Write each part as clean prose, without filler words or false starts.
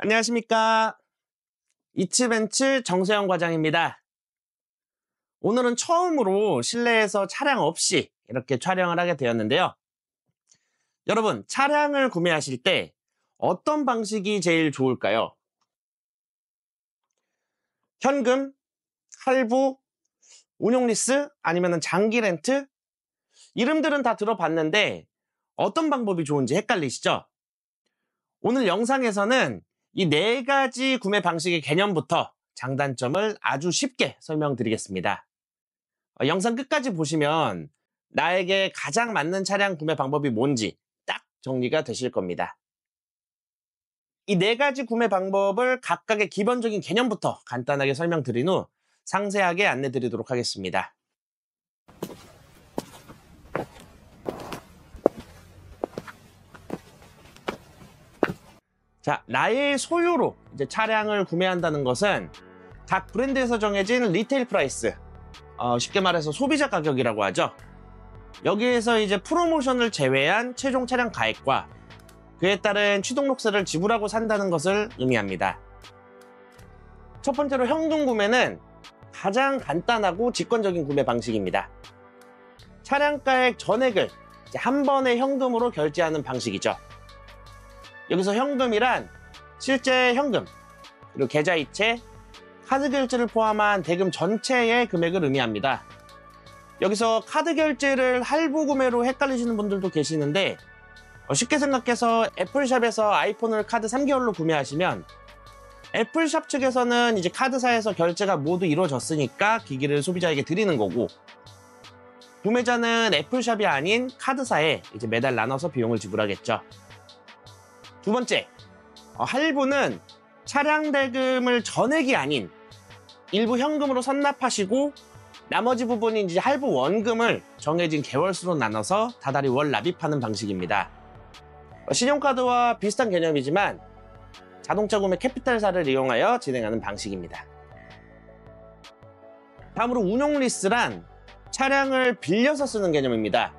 안녕하십니까. 이츠벤츠 정세영 과장입니다. 오늘은 처음으로 실내에서 차량 없이 이렇게 촬영을 하게 되었는데요. 여러분, 차량을 구매하실 때 어떤 방식이 제일 좋을까요? 현금, 할부, 운용리스, 아니면 장기 렌트? 이름들은 다 들어봤는데 어떤 방법이 좋은지 헷갈리시죠? 오늘 영상에서는 이 4가지 구매 방식의 개념부터 장단점을 아주 쉽게 설명드리겠습니다. 영상 끝까지 보시면 나에게 가장 맞는 차량 구매 방법이 뭔지 딱 정리가 되실 겁니다. 이 4가지 구매 방법을 각각의 기본적인 개념부터 간단하게 설명드린 후 상세하게 안내드리도록 하겠습니다. 자, 나의 소유로 이제 차량을 구매한다는 것은 각 브랜드에서 정해진 리테일 프라이스, 쉽게 말해서 소비자 가격이라고 하죠. 여기에서 이제 프로모션을 제외한 최종 차량 가액과 그에 따른 취등록세를 지불하고 산다는 것을 의미합니다. 첫 번째로 현금 구매는 가장 간단하고 직관적인 구매 방식입니다. 차량가액 전액을 이제 한 번에 현금으로 결제하는 방식이죠. 여기서 현금이란 실제 현금, 그리고 계좌이체, 카드 결제를 포함한 대금 전체의 금액을 의미합니다. 여기서 카드 결제를 할부 구매로 헷갈리시는 분들도 계시는데 쉽게 생각해서 애플샵에서 아이폰을 카드 3개월로 구매하시면 애플샵 측에서는 이제 카드사에서 결제가 모두 이루어졌으니까 기기를 소비자에게 드리는 거고, 구매자는 애플샵이 아닌 카드사에 이제 매달 나눠서 비용을 지불하겠죠. 두 번째, 할부는 차량 대금을 전액이 아닌 일부 현금으로 선납하시고 나머지 부분인 이제 할부 원금을 정해진 개월수로 나눠서 다달이 월 납입하는 방식입니다. 신용카드와 비슷한 개념이지만 자동차 구매 캐피탈사를 이용하여 진행하는 방식입니다. 다음으로 운용리스란 차량을 빌려서 쓰는 개념입니다.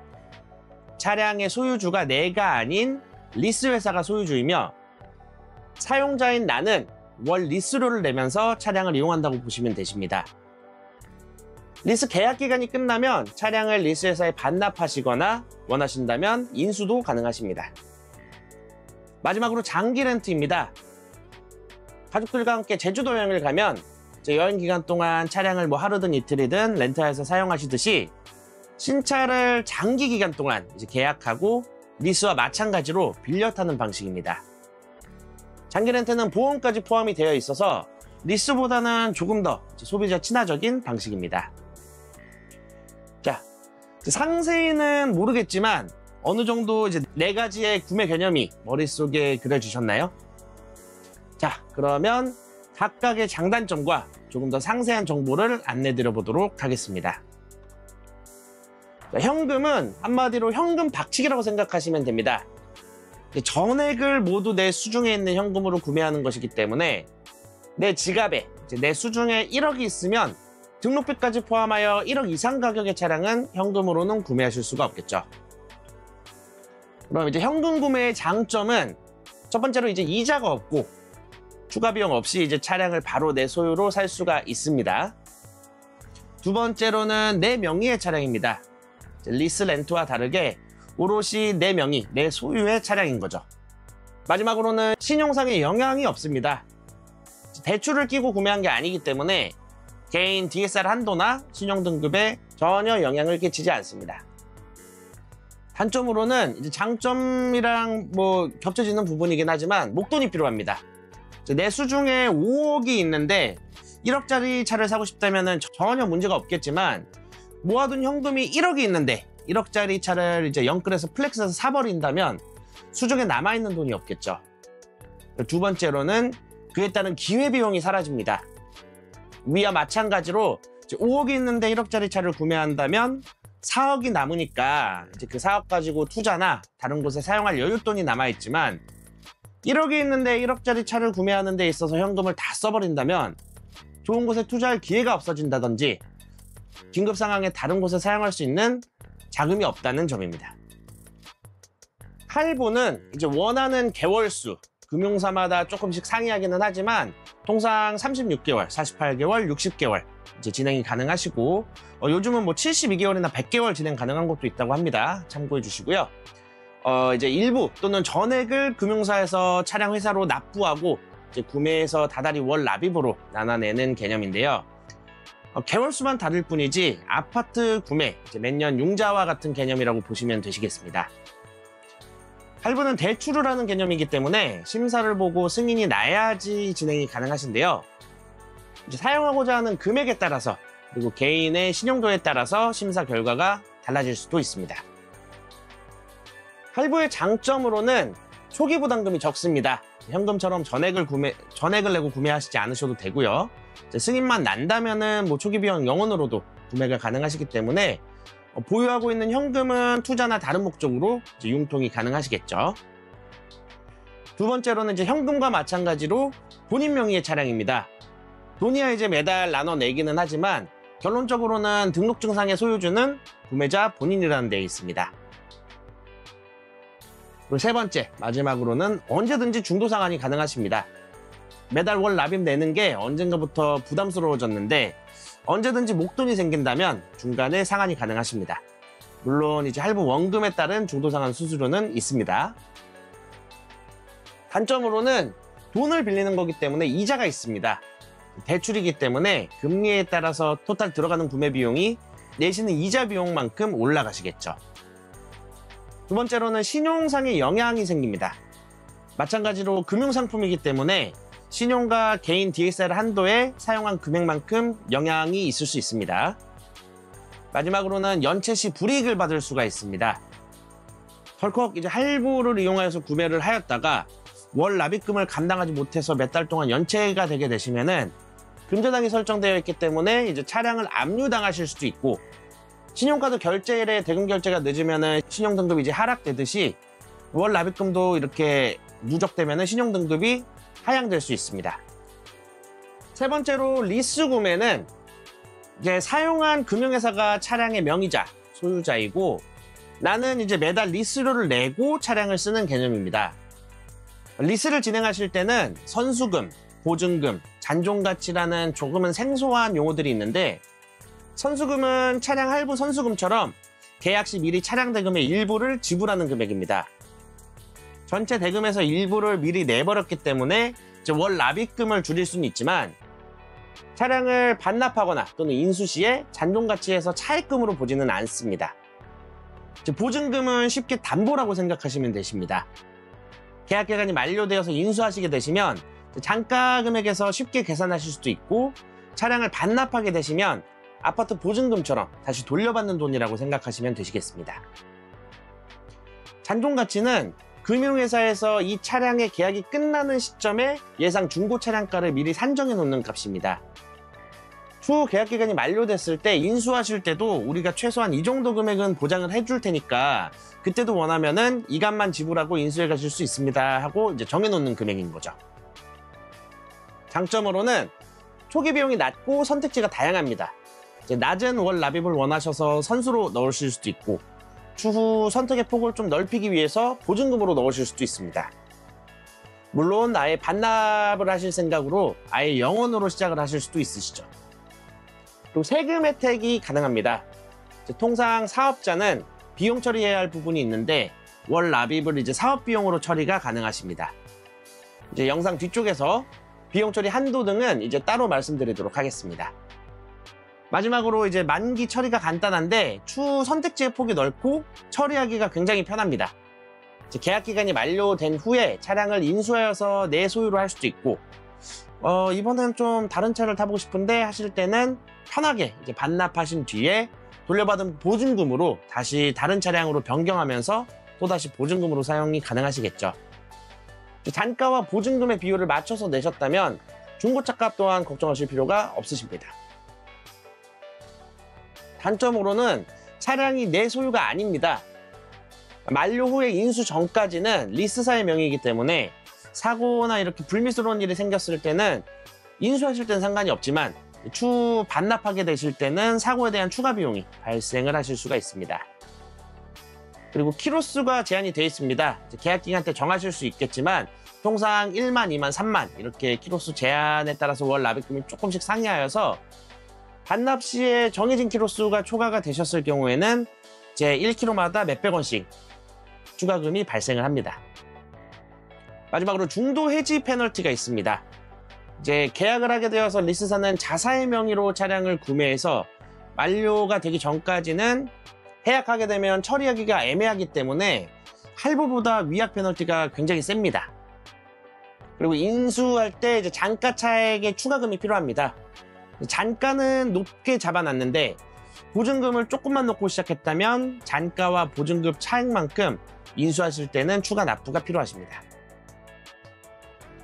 차량의 소유주가 내가 아닌 리스 회사가 소유주이며 사용자인 나는 월 리스료를 내면서 차량을 이용한다고 보시면 되십니다. 리스 계약 기간이 끝나면 차량을 리스 회사에 반납하시거나 원하신다면 인수도 가능하십니다. 마지막으로 장기 렌트입니다. 가족들과 함께 제주도 여행을 가면 여행 기간 동안 차량을 하루든 이틀이든 렌트해서 사용하시듯이 신차를 장기 기간 동안 이제 계약하고 리스와 마찬가지로 빌려 타는 방식입니다. 장기 렌트는 보험까지 포함이 되어 있어서 리스보다는 조금 더 소비자 친화적인 방식입니다. 자, 상세히는 모르겠지만 어느 정도 이제 4가지의 구매 개념이 머릿속에 그려지셨나요? 자, 그러면 각각의 장단점과 조금 더 상세한 정보를 안내드려 보도록 하겠습니다. 현금은 한마디로 현금 박치기라고 생각하시면 됩니다. 전액을 모두 내 수중에 있는 현금으로 구매하는 것이기 때문에 내 지갑에 내 수중에 1억이 있으면 등록비까지 포함하여 1억 이상 가격의 차량은 현금으로는 구매하실 수가 없겠죠. 그럼 이제 현금 구매의 장점은 첫 번째로 이제 이자가 없고 추가 비용 없이 이제 차량을 바로 내 소유로 살 수가 있습니다. 두 번째로는 내 명의의 차량입니다. 리스 렌트와 다르게 오롯이 내 명의, 내 소유의 차량인 거죠. 마지막으로는 신용상의 영향이 없습니다. 대출을 끼고 구매한 게 아니기 때문에 개인 DSR 한도나 신용등급에 전혀 영향을 끼치지 않습니다. 단점으로는 이제 장점이랑 겹쳐지는 부분이긴 하지만 목돈이 필요합니다. 내 수중에 5억이 있는데 1억짜리 차를 사고 싶다면 전혀 문제가 없겠지만 모아둔 현금이 1억이 있는데 1억짜리 차를 이제 영끌해서 플렉스해서 사버린다면 수중에 남아있는 돈이 없겠죠. 두 번째로는 그에 따른 기회비용이 사라집니다. 위와 마찬가지로 5억이 있는데 1억짜리 차를 구매한다면 4억이 남으니까 이제 그 4억 가지고 투자나 다른 곳에 사용할 여윳돈이 남아있지만 1억이 있는데 1억짜리 차를 구매하는 데 있어서 현금을 다 써버린다면 좋은 곳에 투자할 기회가 없어진다든지 긴급 상황에 다른 곳에 사용할 수 있는 자금이 없다는 점입니다. 할부는 이제 원하는 개월수, 금융사마다 조금씩 상이하기는 하지만 통상 36개월, 48개월, 60개월 이제 진행이 가능하시고 요즘은 뭐 72개월이나 100개월 진행 가능한 것도 있다고 합니다. 참고해 주시고요. 이제 일부 또는 전액을 금융사에서 차량 회사로 납부하고 이제 구매해서 다달이 월 납입으로 나눠내는 개념인데요. 개월수만 다를 뿐이지 아파트 구매, 이제 매년 융자와 같은 개념이라고 보시면 되시겠습니다. 할부는 대출을 하는 개념이기 때문에 심사를 보고 승인이 나야지 진행이 가능하신데요. 이제 사용하고자 하는 금액에 따라서 그리고 개인의 신용도에 따라서 심사 결과가 달라질 수도 있습니다. 할부의 장점으로는 초기 부담금이 적습니다. 현금처럼 전액을 내고 구매하시지 않으셔도 되고요. 승인만 난다면은 뭐 초기 비용 영원으로도 구매가 가능하시기 때문에 보유하고 있는 현금은 투자나 다른 목적으로 이제 융통이 가능하시겠죠. 두 번째로는 이제 현금과 마찬가지로 본인 명의의 차량입니다. 돈이야 이제 매달 나눠내기는 하지만 결론적으로는 등록증상의 소유주는 구매자 본인이라는 데 있습니다. 그리고 세 번째, 마지막으로는 언제든지 중도 상환이 가능하십니다. 매달 월 납입 내는 게 언젠가부터 부담스러워졌는데 언제든지 목돈이 생긴다면 중간에 상환이 가능하십니다. 물론 이제 할부 원금에 따른 중도 상환 수수료는 있습니다. 단점으로는 돈을 빌리는 거기 때문에 이자가 있습니다. 대출이기 때문에 금리에 따라서 토탈 들어가는 구매 비용이 내시는 이자 비용만큼 올라가시겠죠. 두 번째로는 신용상의 영향이 생깁니다. 마찬가지로 금융상품이기 때문에 신용과 개인 DSR 한도에 사용한 금액만큼 영향이 있을 수 있습니다. 마지막으로는 연체 시 불이익을 받을 수가 있습니다. 덜컥 이제 할부를 이용해서 구매를 하였다가 월 납입금을 감당하지 못해서 몇 달 동안 연체가 되게 되시면은 금전당이 설정되어 있기 때문에 이제 차량을 압류당하실 수도 있고 신용카드 결제일에 대금 결제가 늦으면은 신용등급이 이제 하락되듯이 월 납입금도 이렇게 누적되면은 신용등급이 하향될 수 있습니다. 세 번째로 리스 구매는 이제 사용한 금융회사가 차량의 명의자, 소유자이고 나는 이제 매달 리스료를 내고 차량을 쓰는 개념입니다. 리스를 진행하실 때는 선수금, 보증금, 잔존가치라는 조금은 생소한 용어들이 있는데 선수금은 차량 할부 선수금처럼 계약 시 미리 차량 대금의 일부를 지불하는 금액입니다. 전체 대금에서 일부를 미리 내버렸기 때문에 이제 월 납입금을 줄일 수는 있지만 차량을 반납하거나 또는 인수 시에 잔존가치에서 차입금으로 보지는 않습니다. 이제 보증금은 쉽게 담보라고 생각하시면 되십니다. 계약 기간이 만료되어서 인수하시게 되시면 잔가 금액에서 쉽게 계산하실 수도 있고 차량을 반납하게 되시면 아파트 보증금처럼 다시 돌려받는 돈이라고 생각하시면 되시겠습니다. 잔존가치는 금융회사에서 이 차량의 계약이 끝나는 시점에 예상 중고 차량가를 미리 산정해 놓는 값입니다. 추후 계약 기간이 만료됐을 때 인수하실 때도 우리가 최소한 이 정도 금액은 보장을 해줄 테니까 그때도 원하면은 이 값만 지불하고 인수해 가실 수 있습니다 하고 이제 정해놓는 금액인 거죠. 장점으로는 초기 비용이 낮고 선택지가 다양합니다. 이제 낮은 월 납입을 원하셔서 선수로 넣으실 수도 있고 추후 선택의 폭을 좀 넓히기 위해서 보증금으로 넣으실 수도 있습니다. 물론 아예 반납을 하실 생각으로 아예 영원으로 시작을 하실 수도 있으시죠. 그리고 세금 혜택이 가능합니다. 통상 사업자는 비용 처리해야 할 부분이 있는데 월 납입을 이제 사업 비용으로 처리가 가능하십니다. 이제 영상 뒤쪽에서 비용 처리 한도 등은 이제 따로 말씀드리도록 하겠습니다. 마지막으로 이제 만기 처리가 간단한데 추후 선택지의 폭이 넓고 처리하기가 굉장히 편합니다. 이제 계약 기간이 만료된 후에 차량을 인수하여서 내 소유로 할 수도 있고 이번엔 좀 다른 차를 타보고 싶은데 하실 때는 편하게 이제 반납하신 뒤에 돌려받은 보증금으로 다시 다른 차량으로 변경하면서 또다시 보증금으로 사용이 가능하시겠죠. 단가와 보증금의 비율을 맞춰서 내셨다면 중고차값 또한 걱정하실 필요가 없으십니다. 단점으로는 차량이 내 소유가 아닙니다. 만료 후에 인수 전까지는 리스사의 명의이기 때문에 사고나 이렇게 불미스러운 일이 생겼을 때는 인수하실 때는 상관이 없지만 추후 반납하게 되실 때는 사고에 대한 추가 비용이 발생을 하실 수가 있습니다. 그리고 키로수가 제한이 되어 있습니다. 계약 기간 때 정하실 수 있겠지만 통상 1만, 2만, 3만 이렇게 키로수 제한에 따라서 월 납입금이 조금씩 상이하여서 반납 시에 정해진 키로수가 초과가 되셨을 경우에는 제 1km마다 몇백 원씩 추가금이 발생을 합니다. 마지막으로 중도 해지 페널티가 있습니다. 이제 계약을 하게 되어서 리스사는 자사의 명의로 차량을 구매해서 만료가 되기 전까지는 해약하게 되면 처리하기가 애매하기 때문에 할부보다 위약 페널티가 굉장히 셉니다. 그리고 인수할 때 이제 잔가 차액의 추가금이 필요합니다. 잔가는 높게 잡아놨는데 보증금을 조금만 넣고 시작했다면 잔가와 보증금 차액만큼 인수하실 때는 추가 납부가 필요하십니다.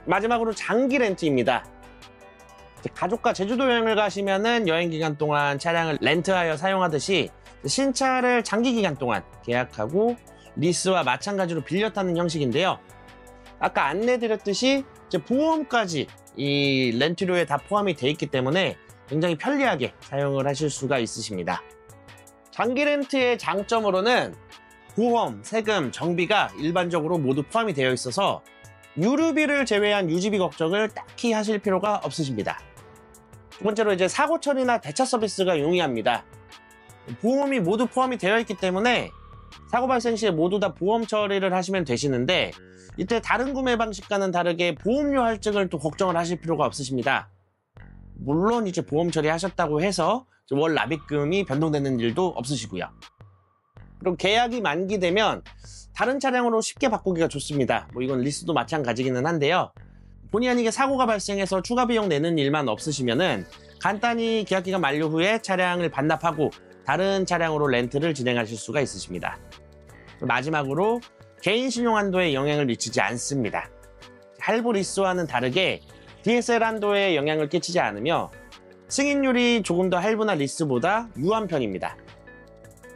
마지막으로 장기 렌트입니다. 가족과 제주도 여행을 가시면은 여행 기간 동안 차량을 렌트하여 사용하듯이 신차를 장기 기간 동안 계약하고 리스와 마찬가지로 빌려 타는 형식인데요. 아까 안내드렸듯이 보험까지 이 렌트료에 다 포함이 되어 있기 때문에 굉장히 편리하게 사용을 하실 수가 있으십니다. 장기 렌트의 장점으로는 보험, 세금, 정비가 일반적으로 모두 포함이 되어 있어서 유류비를 제외한 유지비 걱정을 딱히 하실 필요가 없으십니다. 두 번째로 이제 사고 처리나 대차 서비스가 용이합니다. 보험이 모두 포함이 되어 있기 때문에 사고 발생 시에 모두 다 보험 처리를 하시면 되시는데 이때 다른 구매 방식과는 다르게 보험료 할증을 또 걱정을 하실 필요가 없으십니다. 물론 이제 보험 처리하셨다고 해서 월 납입금이 변동되는 일도 없으시고요. 그리고 계약이 만기되면 다른 차량으로 쉽게 바꾸기가 좋습니다. 이건 리스도 마찬가지기는 한데요. 본의 아니게 사고가 발생해서 추가 비용 내는 일만 없으시면은 간단히 계약기간 만료 후에 차량을 반납하고 다른 차량으로 렌트를 진행하실 수가 있으십니다. 마지막으로 개인 신용 한도에 영향을 미치지 않습니다. 할부 리스와는 다르게 DSL 한도에 영향을 끼치지 않으며 승인율이 조금 더 할부나 리스보다 유한 편입니다.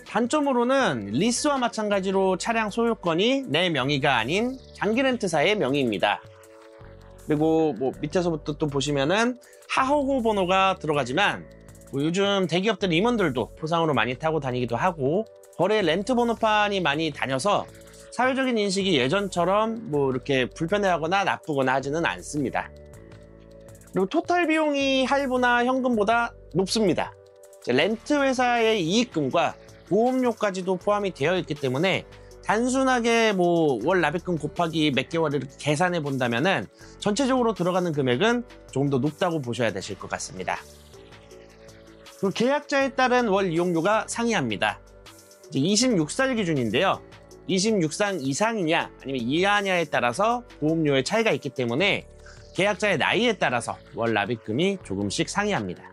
단점으로는 리스와 마찬가지로 차량 소유권이 내 명의가 아닌 장기 렌트사의 명의입니다. 그리고 밑에서부터 또 보시면은 하호호 번호가 들어가지만 요즘 대기업들 임원들도 포상으로 많이 타고 다니기도 하고 거래 렌트 번호판이 많이 다녀서 사회적인 인식이 예전처럼 이렇게 불편해하거나 나쁘거나 하지는 않습니다. 그리고 토탈 비용이 할부나 현금보다 높습니다. 렌트 회사의 이익금과 보험료까지도 포함이 되어 있기 때문에 단순하게 월 납입금 곱하기 몇 개월 이렇게 계산해 본다면은 전체적으로 들어가는 금액은 조금 더 높다고 보셔야 되실 것 같습니다. 그리고 계약자에 따른 월 이용료가 상이합니다. 이제 26살 기준인데요. 26살 이상이냐 아니면 이하냐에 따라서 보험료의 차이가 있기 때문에 계약자의 나이에 따라서 월 납입금이 조금씩 상이합니다.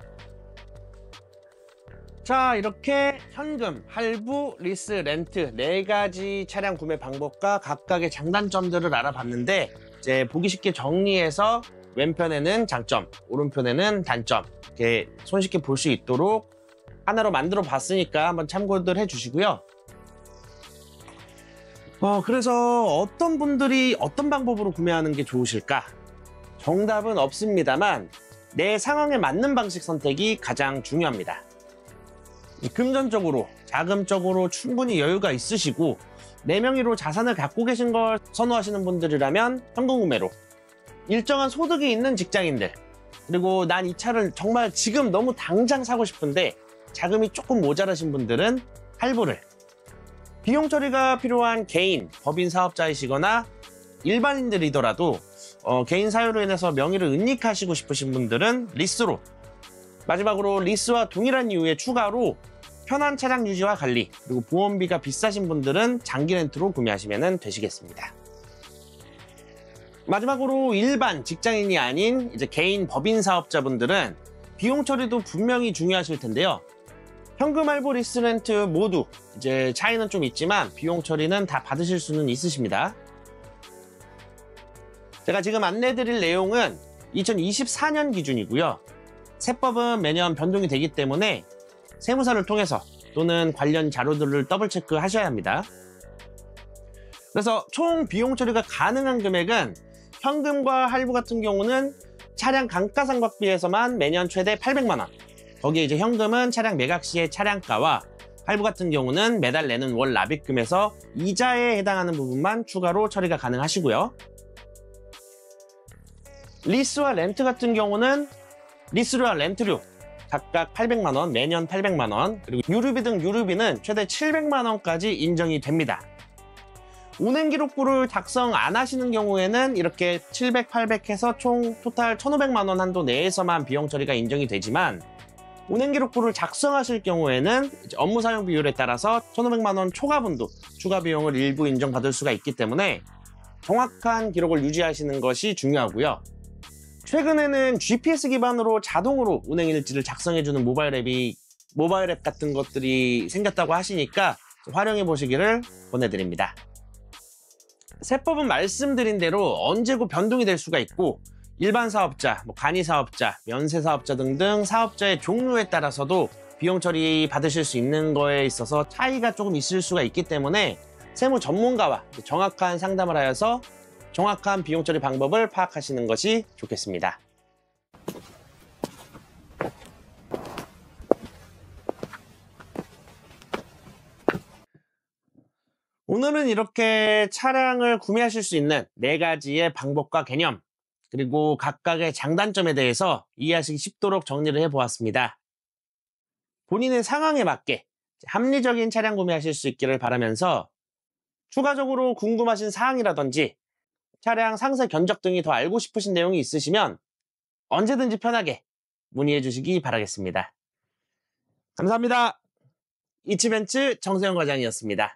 자, 이렇게 현금, 할부, 리스, 렌트 4가지 차량 구매 방법과 각각의 장단점들을 알아봤는데 이제 보기 쉽게 정리해서 왼편에는 장점, 오른편에는 단점 이렇게 손쉽게 볼 수 있도록 하나로 만들어 봤으니까 한번 참고들 해주시고요. 그래서 어떤 분들이 어떤 방법으로 구매하는 게 좋으실까? 정답은 없습니다만 내 상황에 맞는 방식 선택이 가장 중요합니다. 금전적으로, 자금적으로 충분히 여유가 있으시고 내 명의로 자산을 갖고 계신 걸 선호하시는 분들이라면 현금 구매로, 일정한 소득이 있는 직장인들, 그리고 난 이 차를 정말 지금 너무 당장 사고 싶은데 자금이 조금 모자라신 분들은 할부를, 비용 처리가 필요한 개인, 법인 사업자이시거나 일반인들이더라도 개인 사유로 인해서 명의를 은닉하시고 싶으신 분들은 리스로, 마지막으로 리스와 동일한 이유의 추가로 편한 차량 유지와 관리, 그리고 보험비가 비싸신 분들은 장기 렌트로 구매하시면 되시겠습니다. 마지막으로 일반 직장인이 아닌 이제 개인 법인 사업자분들은 비용 처리도 분명히 중요하실 텐데요. 현금 할부 리스 렌트 모두 이제 차이는 좀 있지만 비용 처리는 다 받으실 수는 있으십니다. 제가 지금 안내드릴 내용은 2024년 기준이고요. 세법은 매년 변동이 되기 때문에 세무사를 통해서 또는 관련 자료들을 더블 체크하셔야 합니다. 그래서 총 비용 처리가 가능한 금액은 현금과 할부 같은 경우는 차량 감가상각비에서만 매년 최대 800만 원. 거기에 이제 현금은 차량 매각 시의 차량가와 할부 같은 경우는 매달 내는 월 납입금에서 이자에 해당하는 부분만 추가로 처리가 가능하시고요. 리스와 렌트 같은 경우는 리스료와 렌트료 각각 800만 원, 매년 800만 원, 그리고 유류비 등 유류비는 최대 700만 원까지 인정이 됩니다. 운행기록부를 작성 안 하시는 경우에는 이렇게 700, 800 해서 총 토탈 1,500만 원 한도 내에서만 비용 처리가 인정이 되지만, 운행기록부를 작성하실 경우에는 업무 사용 비율에 따라서 1,500만 원 초과분도 추가 비용을 일부 인정받을 수가 있기 때문에 정확한 기록을 유지하시는 것이 중요하고요. 최근에는 GPS 기반으로 자동으로 운행일지를 작성해주는 모바일 앱 같은 것들이 생겼다고 하시니까 활용해 보시기를 권해드립니다. 세법은 말씀드린 대로 언제고 변동이 될 수가 있고, 일반 사업자, 간이 사업자, 면세 사업자 등등 사업자의 종류에 따라서도 비용 처리 받으실 수 있는 거에 있어서 차이가 조금 있을 수가 있기 때문에 세무 전문가와 정확한 상담을 하여서 정확한 비용 처리 방법을 파악하시는 것이 좋겠습니다. 오늘은 이렇게 차량을 구매하실 수 있는 4가지의 방법과 개념, 그리고 각각의 장단점에 대해서 이해하시기 쉽도록 정리를 해보았습니다. 본인의 상황에 맞게 합리적인 차량 구매하실 수 있기를 바라면서, 추가적으로 궁금하신 사항이라든지 차량 상세 견적 등이 더 알고 싶으신 내용이 있으시면 언제든지 편하게 문의해 주시기 바라겠습니다. 감사합니다. 이치벤츠 정세영 과장이었습니다.